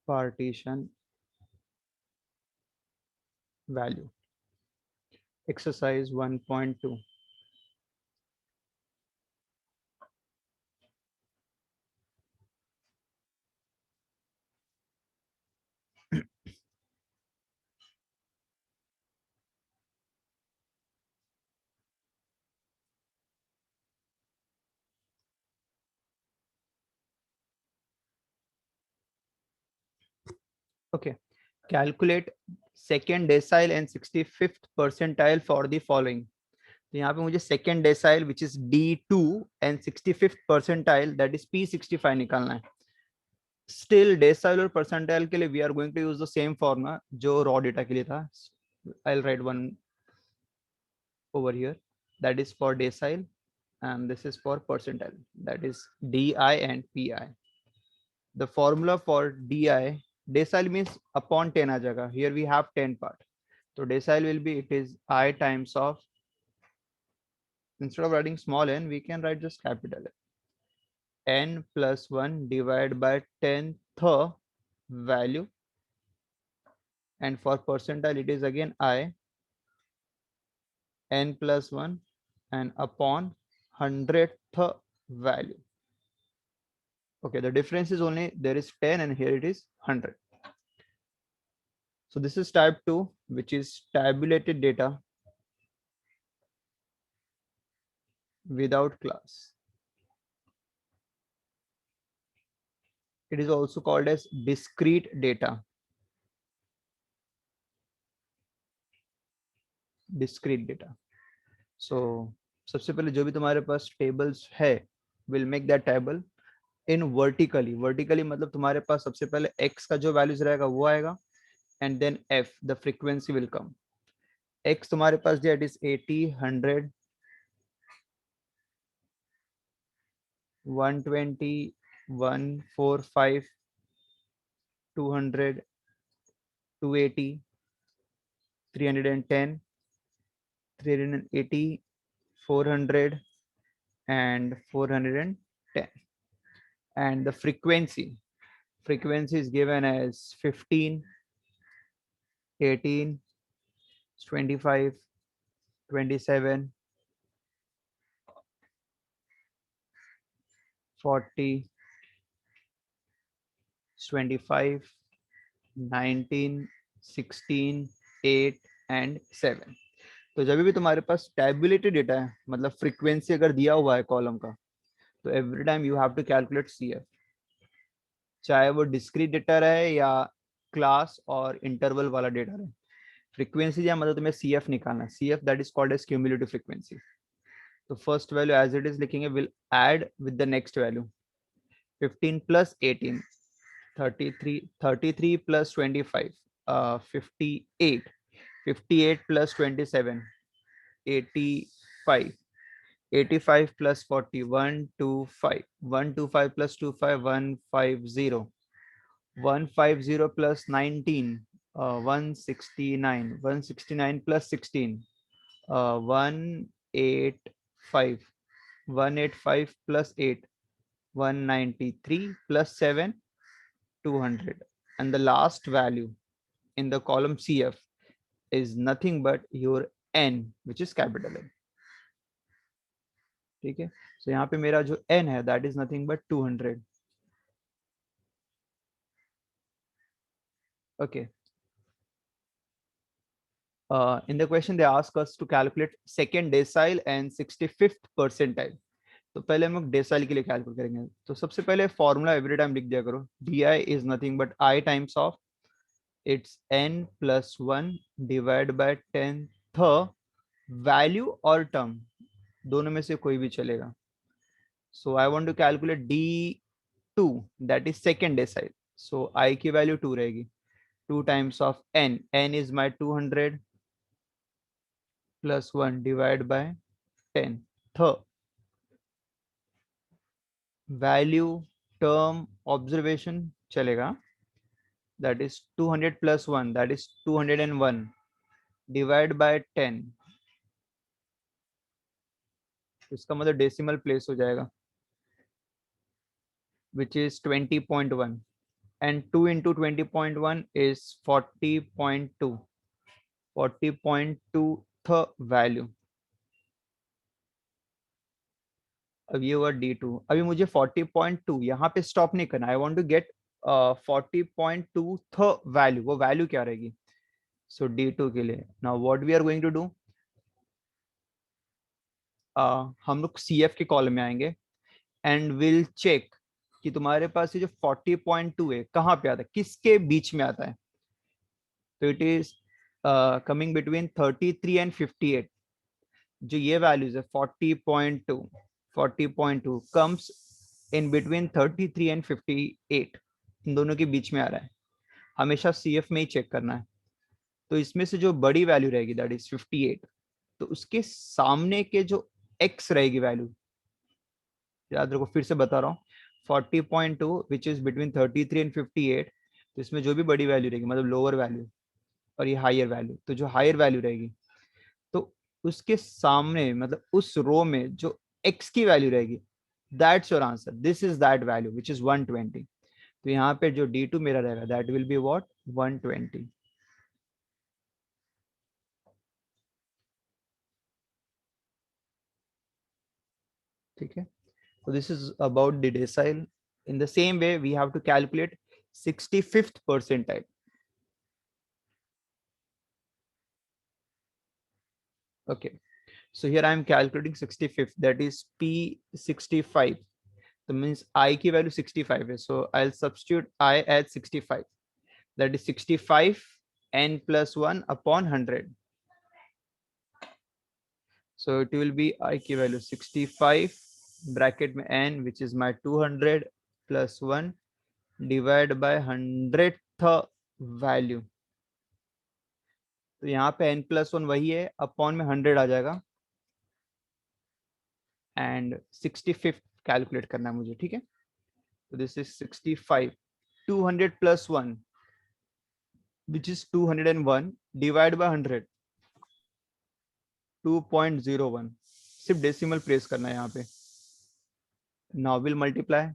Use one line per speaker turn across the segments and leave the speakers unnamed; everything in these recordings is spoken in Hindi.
partition value. Exercise 1.2. Okay. Calculate second decile and 65th percentile for the following. तो यहाँ पे मुझे second decile which is D2 and 65th percentile that is P65 निकालना है. स्टिल डेसाइल और परसेंटाइल के लिए we are going to use the same formula जो रॉ डेटा के लिए था. I will write one over here, that is for decile, and this is for percentile, that is DI and PI. The formula for DI, decile means upon 10 आ जाएगा. Here we have 10 part, so decile will be, it is I times of, instead of writing small n we can write just capital N plus 1 divided by 10th value, and for percentile it is again I n plus 1 and upon 100th value. Okay, the difference is only there is 10 and here it is 100. So this is type 2, which is tabulated data without class. It is also called as discrete data. Discrete data. So सबसे पहले जो भी तुम्हारे पास tables है, will make that table in vertically. Vertically मतलब तुम्हारे पास सबसे पहले x का जो values रहेगा वो आएगा, and then f, the frequency will come. x तुम्हारे पास दिया, it is 80, 100, 120, 145, 200, 280, 310, 380, 400 and 410. And the frequency is given as 15, 18, 25, 27, 40, 25, 19, 16, 8 and 7. तो जब भी तुम्हारे पास टैबुलेटेड डेटा है, मतलब फ्रीक्वेंसी अगर दिया हुआ है कॉलम का, तो every time you have to calculate CF, चाहे वो डिस्क्रीट डेटा रहे या क्लास और इंटरवल वाला डेटा रहे. फ्रीक्वेंसी दिया मतलब तुम्हें CF निकालना. CF that is called as cumulative frequency. तो first value as it is लिखेंगे, will add with the next value. 15 plus 18, 33 plus 25, 58, 58 plus 27, 85, 85 plus 40, 125, 125 plus 25, 150, 150 plus 19, 169, 169 plus 16, 185, 185 plus 8, 193 plus 7, 200. And the last value in the column CF is nothing but your N, which is capital N. ठीक है. So यहाँ पे मेरा जो N है, that is nothing but 200. Okay. In the question they ask us to calculate second decile and 65th percentile. तो पहले हम लोग डेसाइल के लिए कैलकुलेट करेंगे. तो सबसे पहले फॉर्मूला एवरी टाइम लिख दिया करो. DI is nothing but I times of it's N plus 1 divided by 10th value or term, दोनों में से कोई भी चलेगा. So I want to calculate D2, that is second decile. So I की वैल्यू 2 रहेगी. 2 times of N. N is my 200 plus 1 divided by 10. Third value term observation चलेगा. That is 200 plus 1, that is 201 divided by 10. इसका मतलब डेसिमल प्लेस हो जाएगा, which is 20.1. and 2 into 20.1 is 40.2. 40.2 th value. अब ये हुआ D2. अभी मुझे 40.2 यहाँ पे स्टॉप नहीं करना. I want to get 40.2 th value. वो वैल्यू क्या रहेगी? सो D2 के लिए now what we are going to do, हम लोग CF के कॉलम में आएंगे एंड विल चेक कि तुम्हारे पास ये जो 40.2 है कहाँ पे आता है, किसके बीच में आता है. तो it is coming between 33 and 58. जो ये वैल्यूज है 40.2, 40.2 कम्स इन बिटवीन 33 एंड 58. इन दोनों के बीच में आ रहा है. हमेशा CF में ही चेक करना है. तो इसमें से जो बड़ी वैल्यू रहेगी दैट इज 58, तो उसके सामने के जो x रहेगी वैल्यू, याद रखो फिर से बता रहा हूँ, 40.2 विच इज बिटवीन 33 एंड 58. तो इसमें जो भी बड़ी वैल्यू रहेगी मतलब लोअर वैल्यू और ये हायर वैल्यू, तो जो हायर वैल्यू रहेगी तो उसके सामने मतलब उस रो में जो x की वैल्यू रहेगी, that's your answer. This is that value which is 120. तो यहाँ पे जो D2 मेरा रहेगा दैट विल बी व्हाट, 120. ठीक है. So this is about the decile. In the same way, we have to calculate 65th percentile. Okay. So here I am calculating 65th, that is P65. That means I की value 65 है. So I'll substitute I as 65. That is 65 n plus 1 upon 100. So it will be I की value 65 bracket में n which is my 200 plus 1 divided by 100th value. तो यहाँ पे n प्लस वन वही है, अपॉन में 100 आ जाएगा एंड 65 कैलकुलेट करना है मुझे. ठीक है. तो this is 65, 200 plus 1 which is 201 divide by 100, 2.01. सिर्फ डेसिमल प्लेस करना है यहाँ पे. Now will multiply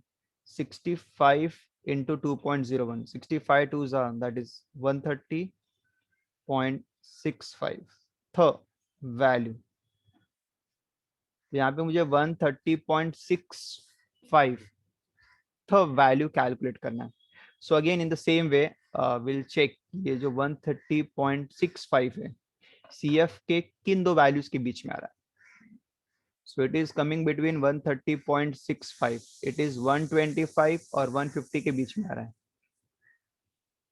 65 into 2.01. 65 2s are that is 130.65 th value. यहाँ पे मुझे 130.65 थ वैल्यू कैलकुलेट करना है. So again in the same way will check ये जो 130.65 है CF के किन दो वैल्यूज के बीच में आ रहा है. So it is coming between 130.65. It is 125 और 150 के बीच में आ रहा है.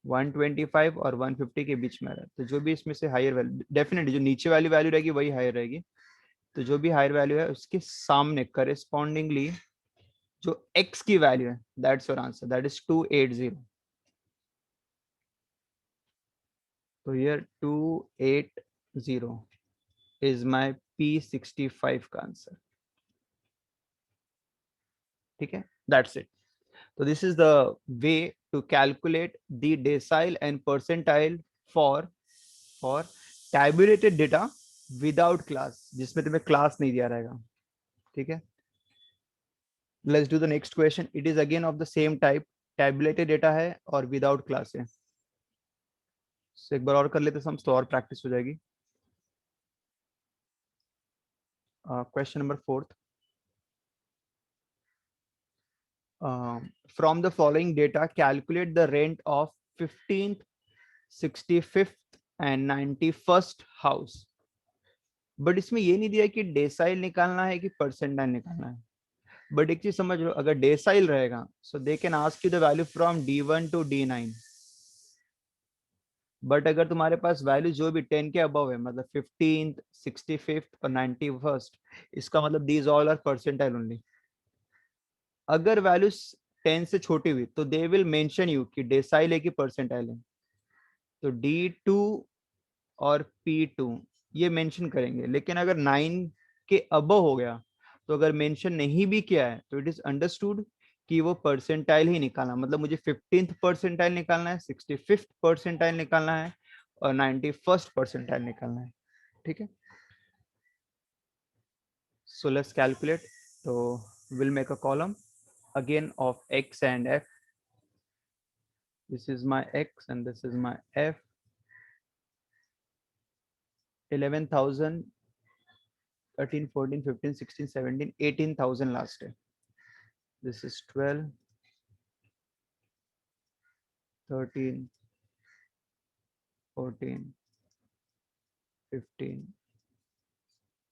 125 और 150 के बीच में आ रहा है. तो जो भी इसमें से हायर वैल्यू, डेफिनेटली जो नीचे वाली वैल्यू रहेगी वही हायर रहेगी. तो जो भी हायर वैल्यू है उसके सामने करेस्पॉन्डिंगली जो x की वैल्यू है that's your answer, that is 280. तो हियर 280 इज माय P65 का आंसर. ठीक है, दैट्स इट. तो this is the way to calculate the decile and percentile for tabulated data without class, जिसमें तुम्हें क्लास नहीं दिया रहेगा. ठीक है. Let's do the next question. It is again of the same type, tabulated data है और विदाउट क्लास है. So, एक बार और कर लेते हम तो और प्रैक्टिस हो जाएगी. Question number 4. From the following data, calculate the rent of 15th, 65th and 91st house. But इसमें ये नहीं दिया कि डेसाइल निकालना है कि परसेंटाइल निकालना है. बट एक चीज समझ लो, अगर डेसाइल रहेगा so they can ask you the value from D1 to D9. But अगर तुम्हारे पास वैल्यू जो भी 10 के अबव है, मतलब 15th, 65th और 91st, इसका मतलब these all are percentile only. अगर वैल्यू 10 से छोटी हुई तो दे विल मेंशन यू कि डेसाइल है कि परसेंटाइल है. तो D2 और P2 ये मेंशन करेंगे. लेकिन अगर 9 के अबव हो गया तो अगर मेंशन नहीं भी किया है तो इट इज अंडरस्टूड कि वो परसेंटाइल ही निकालना, मतलब मुझे 15th परसेंटाइल निकालना है, 65th परसेंटाइल निकालना है और 91st परसेंटाइल निकालना है. ठीक है. So let's calculate. तो will make a column again of x and f. This is my X and this is my F. 11,000, 13, 14, 15, 16, 17, 18,000 last day. This is 12, 13, 14, 15,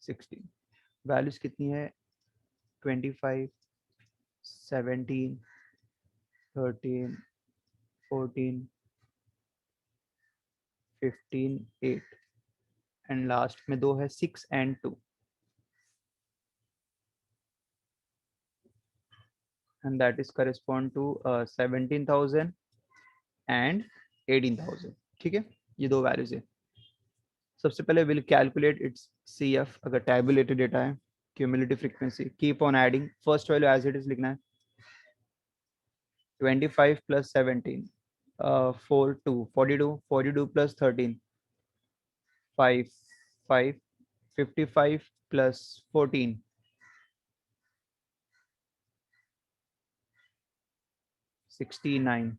16. Values कितनी है? 25, 17, 13, 14, 15, 8 एंड लास्ट में दो है 6 and 2 and that is correspond to 17,000 and 18,000. ठीक है, ये दो वैल्यूज है. सबसे पहले विल कैलकुलेट इट्स CF. अगर टैबुलेटेड डेटा है, cumulative frequency, keep on adding. First value as it is लिखना है. 25 plus 17, 42, 42, 42 plus 13, 5, 5, 55 plus 14, 69,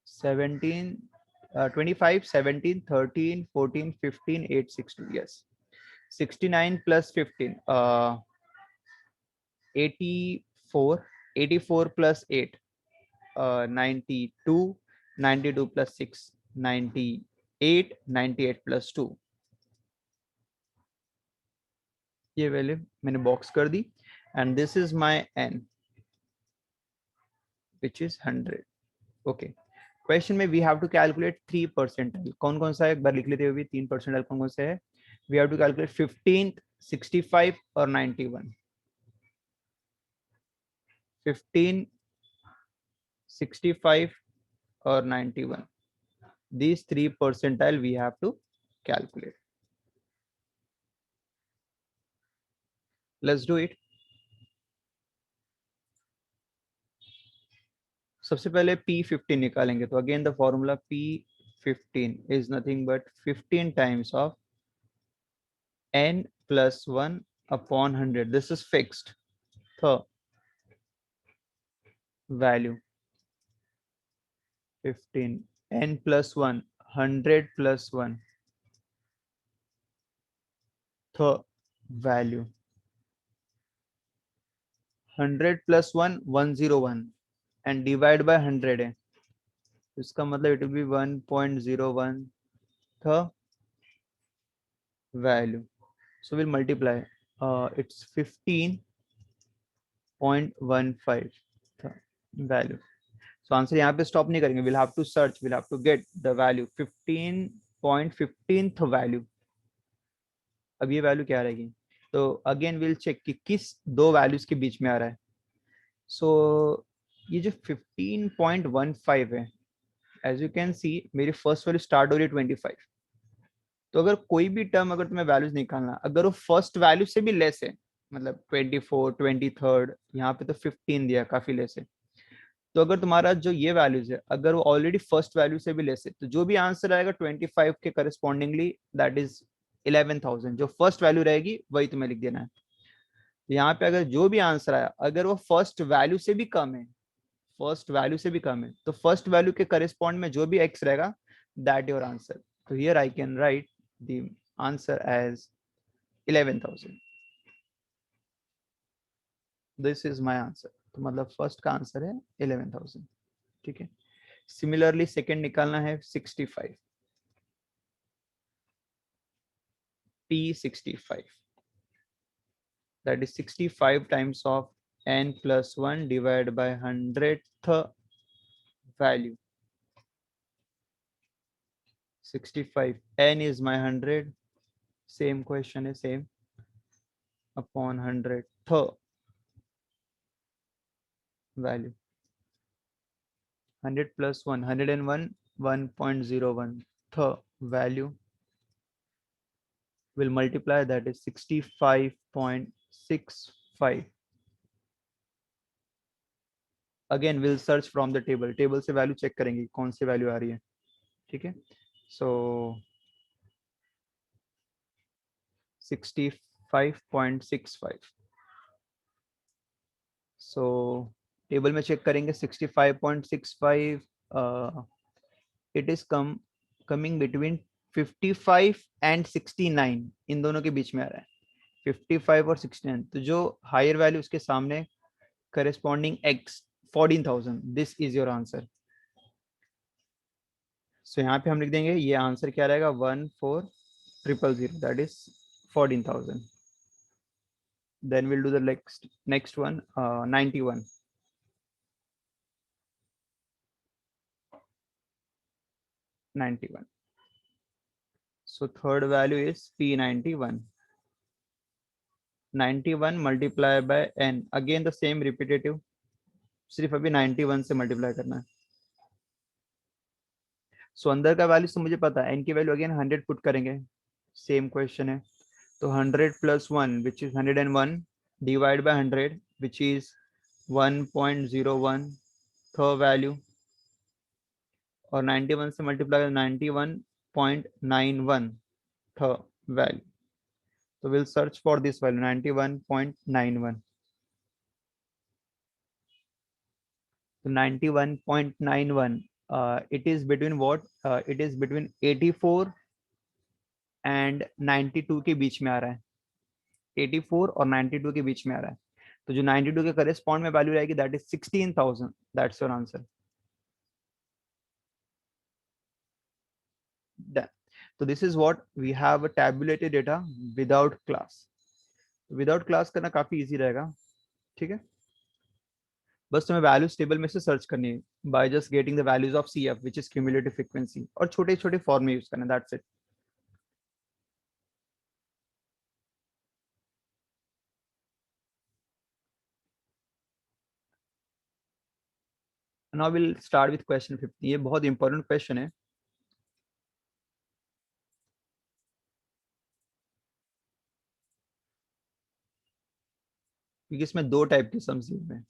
17, 25, 17, 13, 14, 15, 8, 62. Yes. 69 plus 15, 84, 84 plus 8, 92, 92 plus 6, 98, 98 plus 2. ये वैल्यू मैंने बॉक्स कर दी and this is my n which is 100. Okay. क्वेश्चन में we have to calculate 3 percentile. कौन कौन सा है एक बार लिख लेते हुए. 3 परसेंटाइल कौन कौन से है? वी हैव टू कैलकुलेट 15, 65 और 91. 15, 65 और 91. These 3 percentile we have to calculate. Let's do it. सबसे पहले P15 निकालेंगे. तो again the formula P15 is nothing but 15 times of n plus 1 upon 100. This is fixed. So value 15, n plus 1, 100 plus 1. So value 100 plus 1, 101 and divide by 100 है. इसका मतलब it will be 1.01 the value. So we'll multiply. It's 15.15 the value. So answer यहाँ पे stop नहीं करेंगे. We'll have to search. We'll have to get the value 15.15th value. अब ये वैल्यू क्या रहेगी? तो अगेन विल चेक कि किस दो वैल्यूज के बीच में आ रहा है. सो ये जो 15.15 है, एज यू कैन सी मेरी फर्स्ट वैल्यू स्टार्ट हो रही है 25. तो अगर कोई भी टर्म अगर तुम्हें वैल्यूज निकालना, अगर वो फर्स्ट वैल्यू से भी लेस है, मतलब 24, 23, यहाँ पे तो 15 दिया, काफी लेस है. तो अगर तुम्हारा जो ये वैल्यूज है अगर वो ऑलरेडी फर्स्ट वैल्यू से भी लेस है, तो जो भी आंसर आएगा 25 के करस्पॉन्डिंगली दैट इज 11,000. जो फर्स्ट वैल्यू रहेगी वही तुम्हें लिख देना है. यहाँ पे अगर जो भी आंसर आया अगर वो फर्स्ट वैल्यू से भी कम है, फर्स्ट वैल्यू से भी कम है, तो फर्स्ट वैल्यू के करस्पॉन्ड में जो भी एक्स रहेगा दैट योर आंसर. तो here I can write the answer as 11,000. This is my answer. तो मतलब फर्स्ट का आंसर है 11,000. ठीक है. सिमिलरली सेकंड निकालना है 65. P65, that is 65 times of n plus 1 divided by 100th value. 65, n is my 100, same question is same, upon 100th value. 100 plus 1, 101, 1.01 th value will multiply, that is 65.65. Again we'll search from the table. Table से वैल्यू चेक करेंगे कौन सी वैल्यू आ रही है. ठीक है. सो 65.65. So टेबल में चेक करेंगे 65.65 it is coming between 55 and 69, इन दोनों के बीच में आ रहा है 55 और 69, तो जो हायर वैल्यू उसके सामने corresponding x 14,000, this is your answer. So यहाँ पे हम लिख देंगे ये आंसर क्या रहेगा 14,000, that is 14,000। then we'll do the next one 91 91। so third value is p91 91 multiply by n, again the same repetitive, सिर्फ अभी 91 से मल्टीप्लाई करना है। सो अंदर का वैल्यू तो मुझे पता है, n की वैल्यू अगेन 100 पुट करेंगे, सेम क्वेश्चन है। तो 100 plus 1 which is 101 divide by 100 which is 1.01 third value, और 91 से मल्टीप्लाई 91.91 थर्ड वैल्यू। तो will search for this value 91.91। तो 91.91 it is between what it is between 84 and 92 के बीच में आ रहा है, 84 और 92 के बीच में आ रहा है। तो जो 92 के करेस्पॉन्ड में वैल्यू रहेगी that is 16,000, that's your answer. तो this is what we have tabulated data without class. Without class करना काफी इजी रहेगा, ठीक है। बस तुम्हें वैल्यूज टेबल में से सर्च करनी है by just getting the values of CF which is cumulative frequency, और छोटे छोटे फॉर्म में यूज करना, that's it. Now will start with question 50। ये बहुत इंपॉर्टेंट क्वेश्चन है, क्योंकि इसमें दो टाइप के सम्स दिए हुए हैं।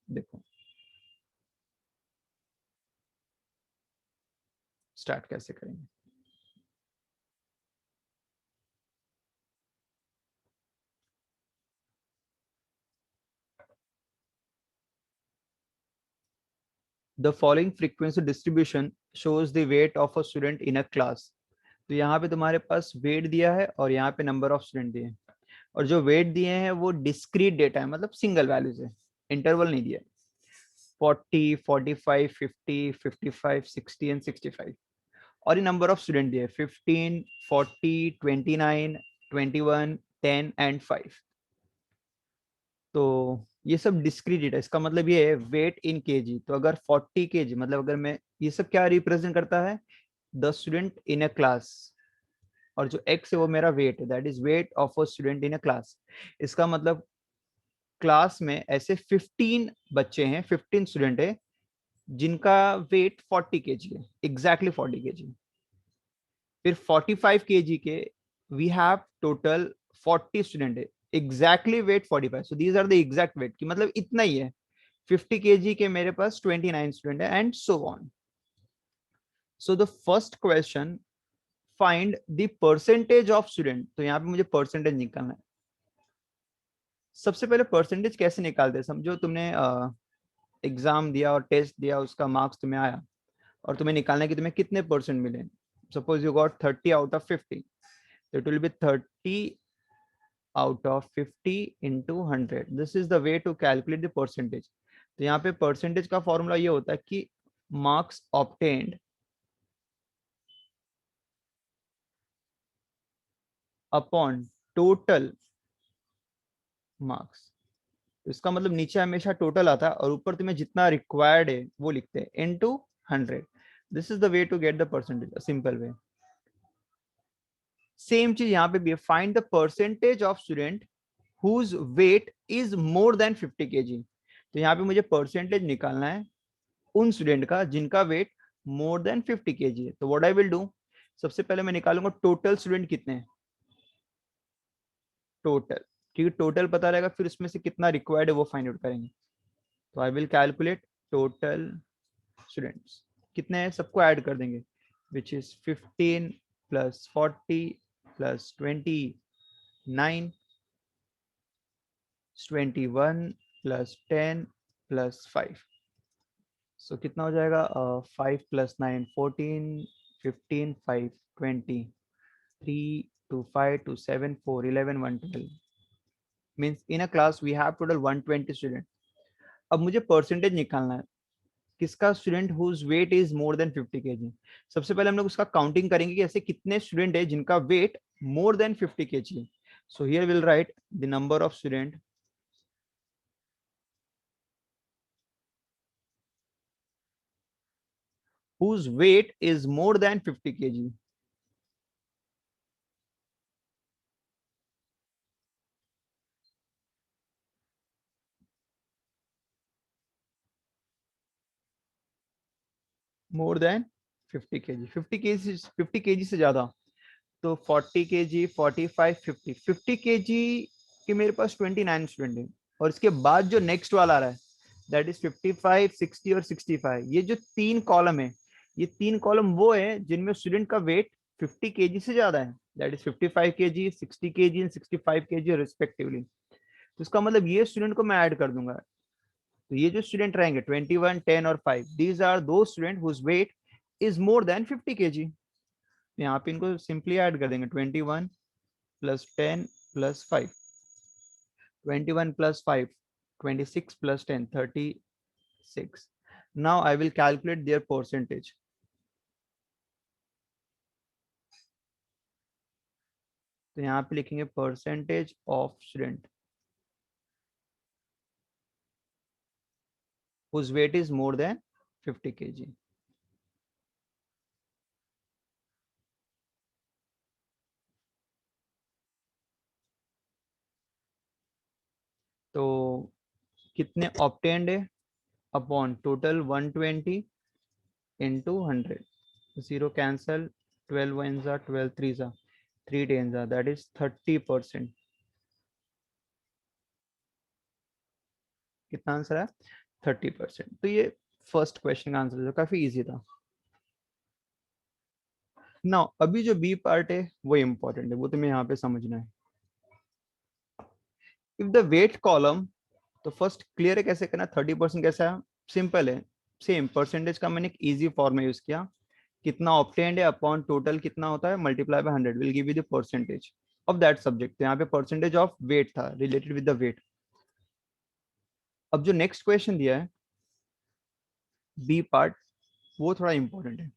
देखो स्टार्ट कैसे करेंगे। The following frequency distribution shows the weight of a student in a class. तो यहाँ पे तुम्हारे पास वेट दिया है और यहाँ पे नंबर ऑफ स्टूडेंट दिए हैं, और जो वेट दिए हैं वो डिस्क्रीट डेटा है, मतलब सिंगल वैल्यूज है, इंटरवल नहीं दिया। 40, 45, 50, 55, 60 एंड 65, और ये नंबर ऑफ स्टूडेंट दिए 15, 40, 29, 21, 10 एंड 5। तो ये सब डिस्क्रीट डेटा, इसका मतलब ये है वेट इन केजी। तो अगर 40 केजी, मतलब अगर मैं, ये सब क्या रिप्रेजेंट करता है, the student in a class, और जो x है वो मेरा वेट है, that is weight of a student in a class. इसका मतलब क्लास में ऐसे 15 बच्चे हैं, 15 स्टूडेंट है जिनका वेट 40 केजी है, एग्जैक्टली 40 केजी। फिर 45 केजी के वी हैव टोटल 40 स्टूडेंट है, exactly weight 45, so these are the exact weight, की मतलब इतना ही है। 50 केजी के मेरे पास 29 स्टूडेंट है and so on. So the first question, find the percentage of student. तो यहाँ पे मुझे परसेंटेज निकालना है। सबसे पहले परसेंटेज कैसे निकालते हैं, समझो तुमने एग्जाम दिया और टेस्ट दिया, उसका मार्क्स तुम्हें आया और तुम्हें निकालना है कि तुम्हें कितने परसेंट मिले। Suppose you got 30 out of 50, तो it will B 30 out of 50 into 100, this is the way to calculate the percentage। तो यहाँ पे परसेंटेज का फॉर्मूला ये होता है कि marks obtained upon total marks. इसका मतलब नीचे हमेशा टोटल आता है और ऊपर तुम्हें जितना रिक्वायर्ड है वो लिखते हैं into 100। This is the way to get the percentage, simple way. Same चीज यहाँ पे भी है, find the percentage of student whose weight is more than 50 kg. तो यहाँ पे मुझे परसेंटेज निकालना है उन स्टूडेंट का जिनका वेट मोर देन 50 केजी है। तो व्हाट आई विल डू, सबसे पहले मैं निकालूंगा टोटल स्टूडेंट कितने हैं, टोटल, क्योंकि टोटल पता रहेगा फिर उसमें से कितना रिक्वायर्ड है वो फाइंड आउट करेंगे। तो आई विल कैलकुलेट टोटल स्टूडेंट्स कितने हैं, सबको ऐड कर देंगे, which is 15 plus 40 plus 29 21 plus 10 plus 5, सो कितना हो जाएगा? 5 plus 9 14, 15 5 20, 3 2 5 2 7 4 11 1 12, means in a class we have total 120 student. अब मुझे परसेंटेज निकालना है किसका? Student whose weight is more than 50 kg. सबसे पहले हम लोग उसका काउंटिंग करेंगे कि ऐसे कितने स्टूडेंट है जिनका weight more than 50 kg. So here will write the number of student whose weight is more than 50 kg. More than 50 kg, 50 kg, 50 kg से ज्यादा तो 40 kg, 45, 50, 50 kg के मेरे पास 29 स्टूडेंट है। और इसके बाद जो नेक्स्ट वाला आ रहा है दैट इज 55, 60 और 65। ये जो तीन कॉलम है, ये तीन कॉलम वो है जिनमें स्टूडेंट का वेट 50 kg से ज्यादा है, that is 55 kg, 60 kg and 65 kg respectively. तो इसका मतलब ये स्टूडेंट को मैं ऐड कर दूंगा। तो ये जो स्टूडेंट रहेंगे 21, 10 और 5, दीज आर दो student whose weight is more than 50 kg. यहाँ पे इनको सिंपली ऐड कर देंगे 21 plus 10 plus 5, 21 plus 5 26 plus 10 36। Now I will calculate their percentage. तो यहाँ पे लिखेंगे percentage of student whose weight is more than 50 kg। तो कितने ऑब्टेन्ड है upon total 120 into 100, 0 cancel, 12 ones are 12 threes are 3 tens are, that is 30%। कितना आंसर है? 30%। तो ये फर्स्ट क्वेश्चन का आंसर जो काफी इजी था। ना अभी जो बी पार्ट है वो इम्पोर्टेंट है, वो तुम्हें यहाँ पे समझना है। इफ द वेट कॉलम, तो फर्स्ट क्लियर है कैसे करना? 30% कैसा है? सिंपल है, सेम परसेंटेज का मैंने एक इजी फॉर्म में यूज किया। कितना ऑब्टेन्ड है अपॉन टोटल कितना होता है multiply by 100 will give you the percentage of that subject. यहाँ पे परसेंटेज ऑफ वेट था रिलेटेड विद द वेट। अब जो नेक्स्ट क्वेश्चन दिया है बी पार्ट, वो थोड़ा इंपॉर्टेंट है।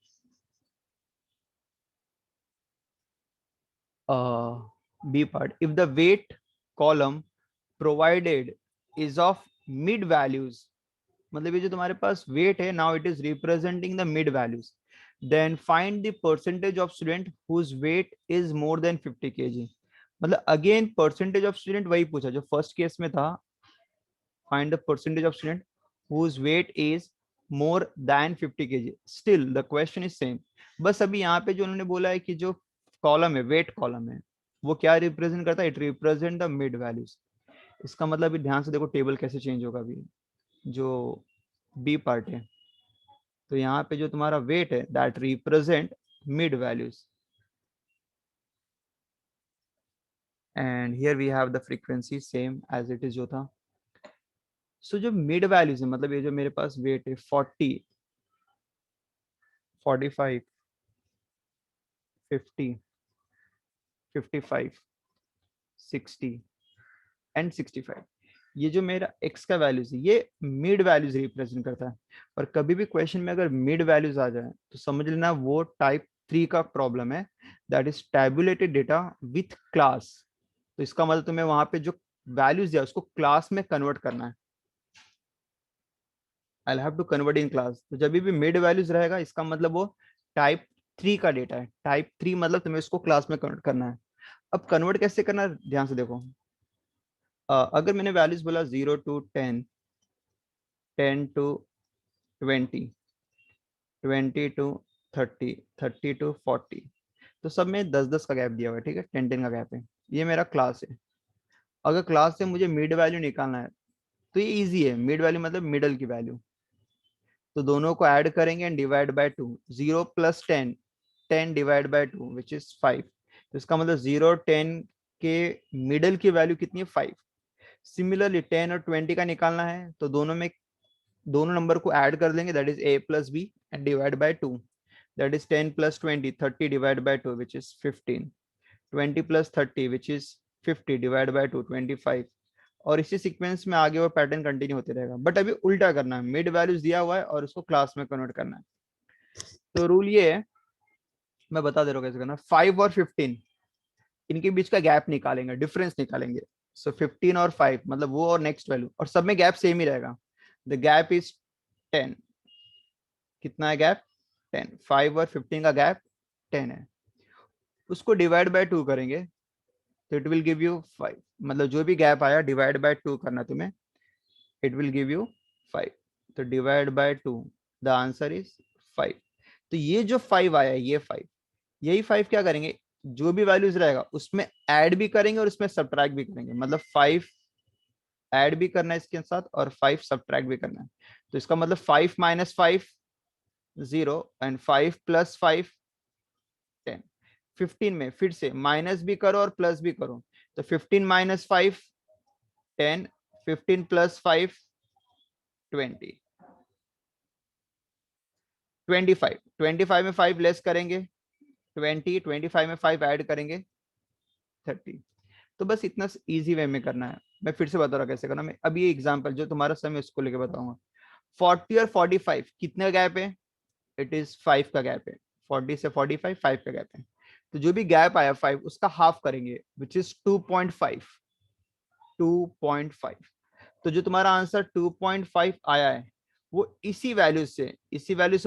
B part, if the weight column provided is of mid values, मतलब ये जो तुम्हारे पास वेट है now it is representing the mid values, then find the percentage of student whose weight is more than 50 kg. मतलब अगेन परसेंटेज ऑफ स्टूडेंट वही पूछा जो फर्स्ट केस में था, find the percentage of student whose weight is more than 50 kg, still the question is same। बस अभी यहाँ पे जो उन्होंने बोला है कि जो कॉलम है वेट कॉलम है वो क्या रिप्रेजेंट करता है? It represent the mid values. इसका मतलब अभी ध्यान से देखो टेबल कैसे चेंज होगा अभी जो बी पार्ट है। तो यहाँ पे जो तुम्हारा वेट है that represent mid values and here we have the frequency same as it is जो था। सो जो मिड वैल्यूज है मतलब ये जो मेरे पास वेट है 40, 45, 50, 55, 60 एंड 65, ये जो मेरा x का वैल्यूज है ये मिड वैल्यूज रिप्रेजेंट करता है। और कभी भी क्वेश्चन में अगर मिड वैल्यूज आ जाए तो समझ लेना वो टाइप 3 का प्रॉब्लम है, that is tabulated data with class. तो इसका मतलब तुम्हें वहां पे जो वैल्यूज दिया उसको क्लास में कन्वर्ट करना है। I have to convert in class. तो जब भी मिड वैल्यूज रहेगा इसका मतलब वो टाइप 3 का डेटा है। टाइप 3 मतलब तुम्हें इसको क्लास में कन्वर्ट करना है। अब कन्वर्ट कैसे करना है ध्यान से देखो। अगर मैंने वैल्यूज बोला 0 to 10, 10 to 20, 20 to 30, 30 to 40, तो सब में 10-10 का गैप दिया हुआ है, ठीक है, 10-10 का गैप है। ये मेरा क्लास है। अगर क्लास से मुझे मिड वैल्यू निकालना है तो ये इजी है, मिड वैल्यू मतलब मिडल की वैल्यू। तो दोनों को ऐड करेंगे and divide by 2, 0 plus 10, 10 divide by 2 which is 5। तो इसका मतलब 0 10 के मिडल की वैल्यू कितनी है? 5। सिमिलरली 10 और 20 का निकालना है तो दोनों नंबर को ऐड कर देंगे, that is a plus b and divide by 2, that is 10 plus 20 30 divide by 2 which is 15, 20 plus 30 which is 50 divide by 2 25, और इसी सीक्वेंस में आगे वो पैटर्न कंटिन्यू होते रहेगा। बट अभी उल्टा करना है, मिड वैल्यूज दिया हुआ है और उसको क्लास में कन्वर्ट करना है। तो रूल ये है, मैं बता दे रहा हूँ कैसे करना। 5 और 15 इनके बीच का गैप निकालेंगे, डिफरेंस निकालेंगे। सो 15 और 5 मतलब वो और नेक्स्ट वैल्यू, और सब में गैप सेम ही रहेगा। The gap is 10। कितना है गैप? 10। 5 और 15 का गैप 10 है। उसको डिवाइड बाय 2 करेंगे तो इट विल गिव यू 5। मतलब जो भी गैप आया डिवाइड बाय 2 करना तुम्हें, इट विल गिव यू 5। तो divide by 2, the answer is 5। तो ये जो 5 आया, ये 5, यही 5 क्या करेंगे, जो भी वैल्यूज रहेगा उसमें ऐड भी करेंगे और उसमें सब्ट्रैक्ट भी करेंगे। मतलब 5 ऐड भी करना है इसके साथ और 5 सब्ट्रैक्ट भी करना है। तो इसका मतलब 5 माइनस 5 0 एंड 5 प्लस 5 10। 15 में फिर से माइनस भी करो और प्लस भी करो। तो 15 माइनस 5 10, 15 प्लस 5 20, 25। 25 में 5 लेस करेंगे 20, 25 में 5 ऐड करेंगे 30। तो बस इतना इजी वे में करना है। मैं फिर से बता रहा हूँ कैसे करना। मैं अभी ये एग्जांपल जो तुम्हारा समय उसको लेके बताऊंगा। 40 और 45 कितने का गैप है? इट इज 5 का गैप है। 40 से 45 5 का गैप है। तो जो भी गैप आया 5 उसका हाफ करेंगे विच इज 2.5। 2.5। तो जो तुम्हारा आंसर 2.5 आया है वो इसी वैल्यू से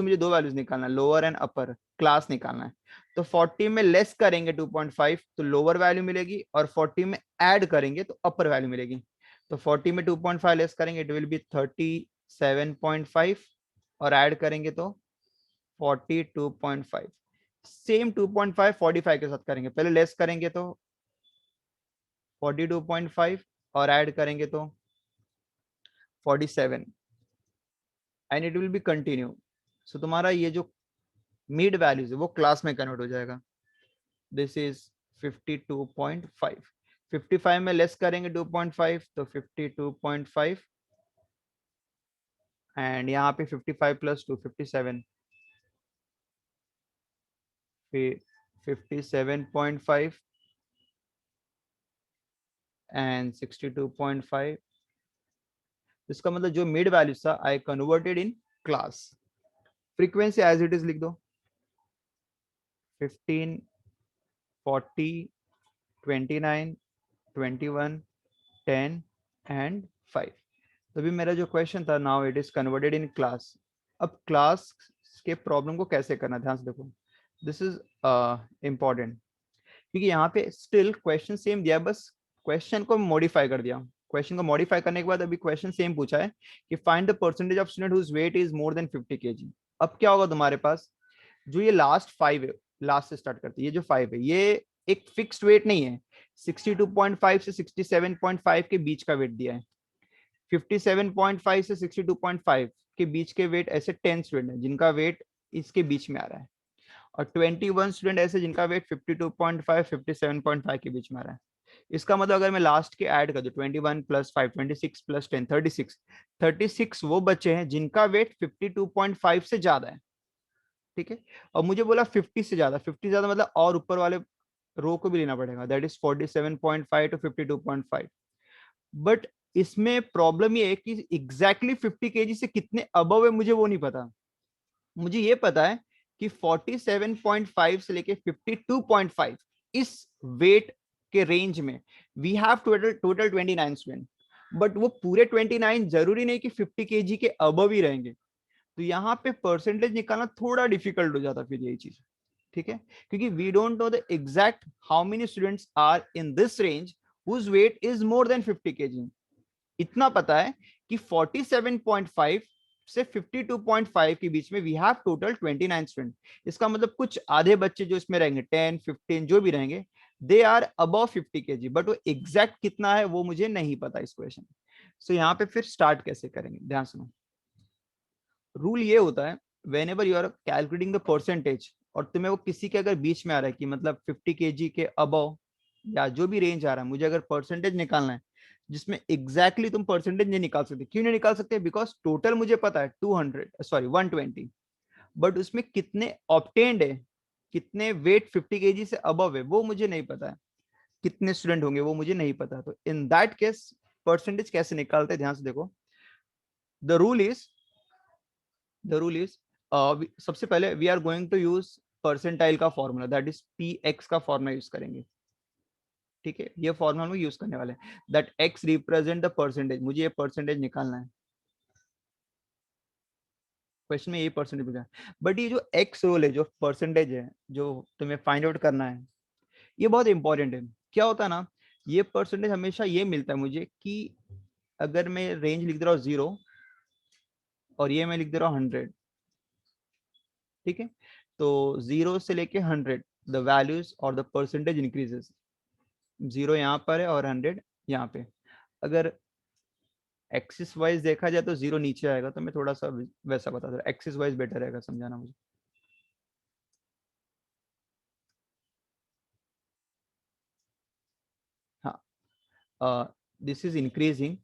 मुझे दो वैल्यूज निकालना है, लोअर एंड अपर क्लास निकालना है। तो 40 में लेस करेंगे 2.5 तो लोअर वैल्यू मिलेगी, और 40 में ऐड करेंगे तो अपर वैल्यू मिलेगी। तो 40 में 2.5 लेस करेंगे इट विल बी 37.5, और ऐड करेंगे तो 42.5। सेम 2.5 45 के साथ करेंगे, पहले लेस करेंगे तो 42.5 और ऐड करेंगे तो 47, and it will be continue. So तुम्हारा ये जो मिड वैल्यूज है वो क्लास में कन्वर्ट हो जाएगा। This is 52.5। 55 में लेस करेंगे 2.5 तो 52.5, एंड यहाँ पे 55 प्लस 2 57, फिर 57.5 एंड 62.5। इसका मतलब जो मिड वैल्यू था I converted in class. Frequency as it is लिख दो, 15 40 29 21 10 एंड 5। तो अभी मेरा जो क्वेश्चन था, now it is converted in class. अब क्लास के प्रॉब्लम को कैसे करना, ध्यान से देखो, दिस इज इंपॉर्टेंट, क्योंकि यहाँ पे स्टिल क्वेश्चन सेम दिया, बस क्वेश्चन को मॉडिफाई कर दिया। क्वेश्चन को मॉडिफाई करने के बाद अभी क्वेश्चन सेम पूछा है कि find the percentage of student whose weight is more than 50 kg। अब क्या होगा तुम्हारे पास, जो ये लास्ट 5 है, लास्ट से स्टार्ट करते हैं, ये जो 5 है ये एक फिक्स्ड वेट नहीं है। 62.5 से 67.5 के बीच का वेट दिया है। 57.5 से 62.5 के बीच के वेट ऐसे 10 स्टूडेंट है जिनका वेट इसके बीच में आ रहा है, और 21 स्टूडेंट ऐसे जिनका वेट 52.5 57.5 के बीच में आ रहा है। इसका मतलब अगर मैं लास्ट के ऐड कर दूं 21 प्लस 5 26 प्लस 10 36 वो बच्चे हैं जिनका वेट 52.5 से ज्यादा है। ठीक है, और मुझे बोला 50 से ज्यादा, 50 ज्यादा मतलब और ऊपर वाले रो को भी लेना पड़ेगा, दैट इज 47.5 टू 52.5। बट इसमें प्रॉब्लम ये है कि एग्जैक्टली 50 kg से कितने अबव है मुझे वो नहीं पता। मुझे ये पता है कि 47.5 से लेके 52.5 इस वेट के रेंज में we have total 29 student. But वो पूरे 29 जरूरी नहीं कि 50 kg के अबव ही रहेंगे। तो यहाँ पे परसेंटेज निकालना थोड़ा डिफिकल्ट हो जाता फिर यही चीज। ठीक है, क्योंकि we don't know the exact how many students are in this range whose weight is more than 50 kg। इतना पता है कि 47.5 से 52.5 के बीच में वी हैव टोटल 29 स्टूडेंट। इसका मतलब कुछ आधे बच्चे जो इसमें रहेंगे 10 15 जो भी रहेंगे they are above 50 kg, but वो एग्जैक्ट कितना है वो मुझे नहीं पता इस क्वेश्चन। सो यहाँ पे फिर स्टार्ट कैसे करेंगे, ध्यान सुनो। रूल ये होता है, whenever you are calculating the percentage और तुम्हें वो किसी के अगर बीच में आ रहा है कि मतलब 50 kg के अबव या जो भी रेंज आ रहा है, मुझे अगर परसेंटेज निकालना है, जिसमें एग्जैक्टली तुम परसेंटेज नहीं निकाल सकते। क्यों नहीं निकाल सकते? बिकॉज टोटल मुझे पता है 200, सॉरी 120, बट उसमें कितने ऑब्टेन्ड है, कितने वेट 50 केजी से अबव है, वो मुझे नहीं पता है। कितने स्टूडेंट होंगे वो मुझे नहीं पता। तो इन दैट केस परसेंटेज कैसे निकालते हैं, ध्यान से देखो। The rule is the rule is सबसे पहले we are going to use percentile का formula, that is P X का फॉर्मूला यूज करेंगे। ठीक है, ये फॉर्मूला में यूज करने वाले हैं, that x represent the percentage. मुझे ये परसेंटेज निकालना है, क्वेश्चन में ये परसेंटेज पूछा है। बट ये जो एक्स रोल है, जो परसेंटेज है, जो तुम्हें फाइंड आउट करना है, ये बहुत इंपॉर्टेंट है। क्या होता है ना, ये परसेंटेज हमेशा ये मिलता है मुझे कि अगर मैं रेंज लिख दे रहा हूँ 0 और ये मैं लिख दे रहा हूँ 100, ठीक है, तो 0 से लेके 100 द वैल्यूज और द परसेंटेज इंक्रीजेस। 0 यहाँ पर है और 100 यहाँ पे। अगर एक्सिस वाइज देखा जाए तो 0 नीचे आएगा, तो मैं थोड़ा सा वैसा बता दे रहा, एक्सिस वाइज बेटर रहेगा समझाना मुझे। हाँ, दिस इज इंक्रीजिंग,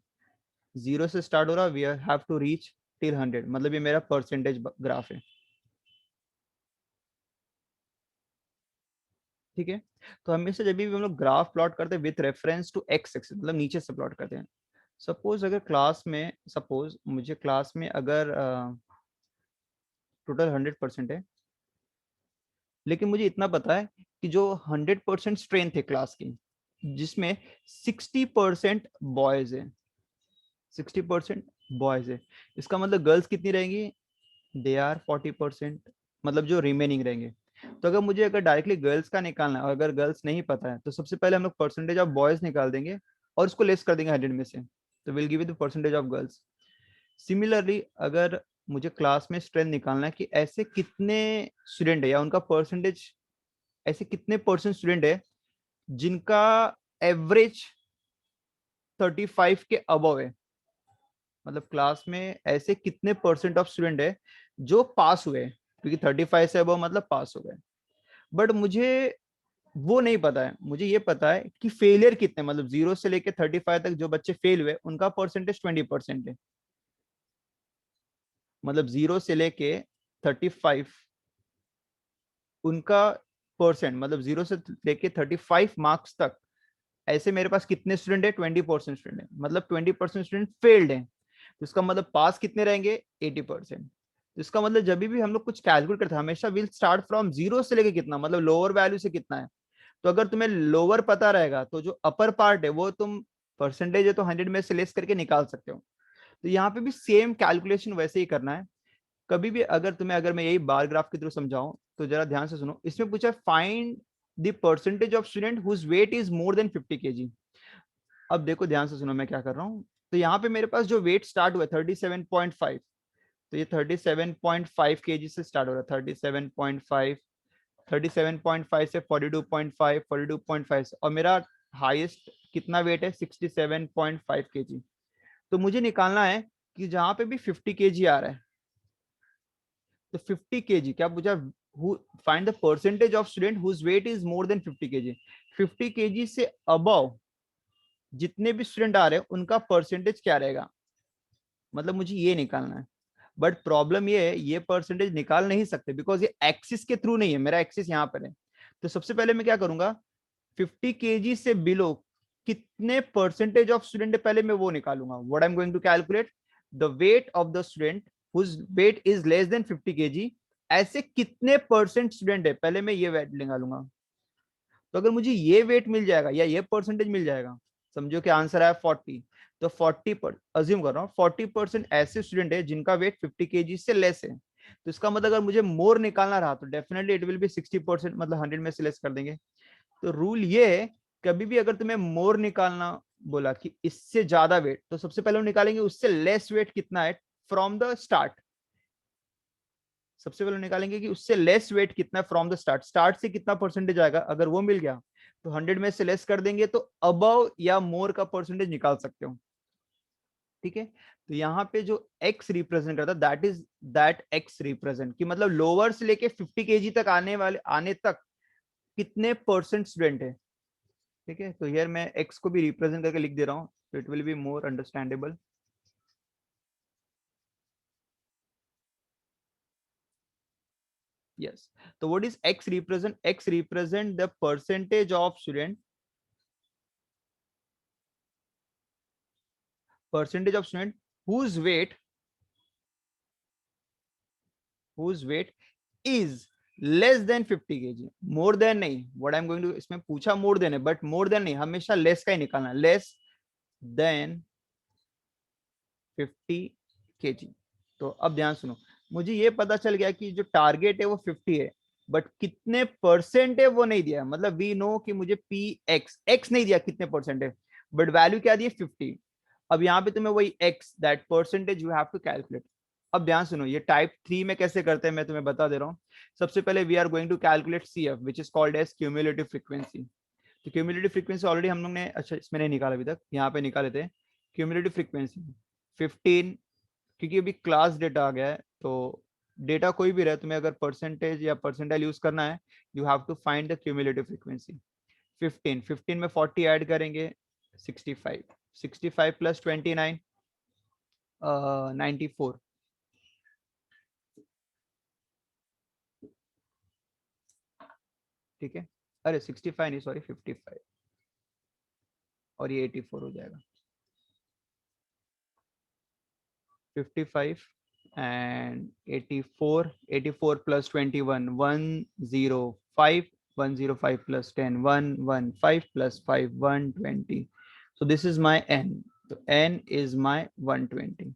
0 से स्टार्ट हो रहा, we have to reach till 100, मतलब ये मेरा परसेंटेज ग्राफ है। ठीक है, तो हमेशा जब भी हम लोग ग्राफ प्लॉट करते हैं with reference to x axis, मतलब नीचे से प्लॉट करते हैं। सपोज मुझे क्लास में अगर टोटल 100% है, लेकिन मुझे इतना पता है कि जो 100% स्ट्रेंथ है क्लास की, जिसमें 60% बॉयज है, 60% बॉयज है, इसका मतलब गर्ल्स कितनी रहेंगी? दे आर 40%, मतलब जो रिमेनिंग रहेंगे। तो अगर मुझे डायरेक्टली गर्ल्स का निकालना है और अगर गर्ल्स नहीं पता है, तो सबसे पहले हम लोग परसेंटेज ऑफ बॉयज निकाल देंगे और उसको लेस कर देंगे 100 में से, तो will give you the percentage of girls. Similarly अगर मुझे क्लास में स्ट्रेंथ निकालना है कि ऐसे कितने स्टूडेंट है या उनका परसेंटेज, ऐसे कितने परसेंट स्टूडेंट है जिनका एवरेज 35 के अबव है, मतलब क्लास में ऐसे कितने परसेंट ऑफ स्टूडेंट है जो पास हुए, क्योंकि 35 से अबव मतलब पास हो गए। बट मुझे वो नहीं पता है, मुझे ये पता है कि फेलियर कितने, मतलब 0 से लेके 35 तक जो बच्चे फेल हुए उनका परसेंटेज 20% है। मतलब 0 से लेके 35 उनका परसेंट, मतलब 0 से लेके 35 मार्क्स तक ऐसे मेरे पास कितने स्टूडेंट है? 20% स्टूडेंट है, मतलब 20% स्टूडेंट फेल्ड है। तो इसका मतलब पास कितने रहेंगे? 80%। तो इसका मतलब जब भी हम लोग कुछ कैलकुलेट करते हैं, हमेशा विल स्टार्ट फ्रॉम 0 से लेके कितना, मतलब लोअर वैल्यू से कितना है। तो अगर तुम्हें लोअर पता रहेगा तो जो अपर पार्ट है वो तुम परसेंटेज है तो 100 में से लेस करके निकाल सकते हो। तो यहाँ पे भी सेम कैलकुलेशन वैसे ही करना है। कभी भी अगर मैं यही बार ग्राफ के थ्रू समझाऊं तो जरा ध्यान से सुनो। इसमें पूछा है find the percentage of student whose weight is more than 50 kg. अब देखो ध्यान से सुनो मैं क्या कर रहा हूँ। तो यहाँ पे मेरे पास जो वेट स्टार्ट हुआ है 37.5, तो ये 37.5 केजी से स्टार्ट हो रहा है। 37.5, 37.5 से 42.5, 42.5 से, और मेरा हाईएस्ट कितना वेट है? 67.5 केजी। तो मुझे निकालना है कि जहां पे भी 50 केजी आ रहा है, तो 50 केजी क्या पूछा? Find the percentage of student whose weight is more than 50 KG. 50 KG से अबव जितने भी स्टूडेंट आ रहे हैं उनका परसेंटेज क्या रहेगा, मतलब मुझे ये निकालना है। बट प्रॉब्लम ये है, ये परसेंटेज निकाल नहीं सकते बिकॉज ये एक्सिस के थ्रू नहीं है, मेरा एक्सिस यहाँ पर है। तो सबसे पहले मैं क्या करूंगा, 50 केजी से बिलो कितने परसेंटेज ऑफ स्टूडेंट है पहले मैं वो निकालूंगा। What I am going to calculate the weight of the student whose weight is less than 50 kg, ऐसे कितने परसेंट स्टूडेंट है पहले मैं ये वेट निकालूंगा। तो अगर मुझे ये वेट मिल जाएगा या ये परसेंटेज मिल जाएगा, समझो कि आंसर आया 40, तो 40 अज्यूम कर रहा हूँ 40% ऐसे स्टूडेंट है जिनका वेट 50 केजी से लेस है। तो इसका मतलब अगर मुझे मोर निकालना रहा तो डेफिनेटली इट विल बी 60%, मतलब 100 में से लेस कर देंगे। तो रूल ये है, कभी भी अगर तुम्हें मोर निकालना बोला कि इससे ज्यादा वेट, तो सबसे पहले हम निकालेंगे उससे लेस वेट कितना है फ्रॉम द स्टार्ट। सबसे पहले निकालेंगे कि उससे लेस वेट कितना है फ्रॉम द स्टार्ट, स्टार्ट से कितना परसेंटेज आएगा। अगर वो मिल गया तो 100 में से लेस कर देंगे, तो अबव या मोर का परसेंटेज निकाल सकते हो। ठीक है, तो यहाँ पे जो x रिप्रेजेंट करता है that is that x represent की, मतलब लोअर से लेके 50 केजी तक आने तक कितने परसेंट स्टूडेंट है। ठीक है, तो यार मैं x को भी रिप्रेजेंट करके लिख दे रहा हूँ। so it will be more understandable. Yes. So what is X represent? X represent the percentage of student whose weight is less than 50 kg. More than नहीं, what I'm going to, इसमें पूछा more than है, but more than नहीं, हमेशा less का ही निकालना, less than 50 kg. तो अब ध्यान सुनो, मुझे ये पता चल गया कि जो टारगेट है वो 50 है, बट कितने परसेंट है वो नहीं दिया. मतलब वी नो कि मुझे पी एक्स नहीं दिया कितने परसेंट है, बट वैल्यू क्या दी है 50. अब यहाँ पे तुम्हें वही x that percentage you have to calculate. अब ध्यान सुनो, ये टाइप 3 में कैसे करते हैं मैं तुम्हें बता दे रहा हूँ. सबसे पहले we are going to calculate C F which is called as cumulative frequency. तो क्यूमुलेटिव फ्रीक्वेंसी ऑलरेडी हम लोग ने, अच्छा इसमें नहीं निकाला अभी तक, यहाँ पे निकाले थे. क्यूमुलेटिव फ्रीक्वेंसी 15, क्योंकि अभी क्लास डेटा आ गया है, तो डेटा कोई भी रहे, तुम्हें अगर परसेंटेज या परसेंटाइल यूज करना है, you have to find the cumulative frequency. 15 में 40 ऐड करेंगे, 65. 65 प्लस 29 94. ठीक है, अरे 65 नहीं, सॉरी 55, और ये 84 हो जाएगा. 55 and 84 plus 21 105. 105 plus 10 115 plus 5 120. So this is my n. So n is my 120.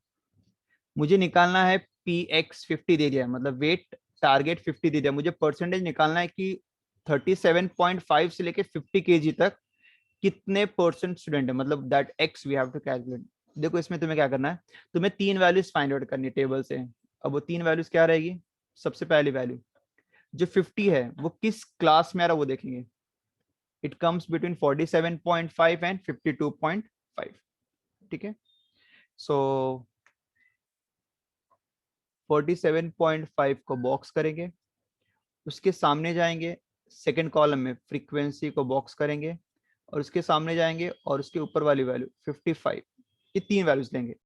मुझे निकालना है px 50 दे दिया है, मतलब वेट टारगेट 50 दे दिया, मुझे परसेंटेज निकालना है कि 37.5 से लेके 50 kg तक कितने परसेंट स्टूडेंट है, मतलब that x we have to calculate. देखो इसमें तुम्हें क्या करना है, तुम्हें 3 वैल्यूज फाइंड आउट करनी है टेबल से. अब वो 3 वैल्यूज क्या रहेगी, सबसे पहली वैल्यू जो 50 है वो किस क्लास में आ रहा है वो देखेंगे. It comes between 47.5 and 52.5. ठीक है, सो 47.5 को बॉक्स करेंगे, उसके सामने जाएंगे, सेकंड कॉलम में फ्रीक्वेंसी को बॉक्स करेंगे, और उसके सामने जाएंगे और उसके ऊपर वाली वैल्यू 55. ये 3 वैल्यूज लेंगे.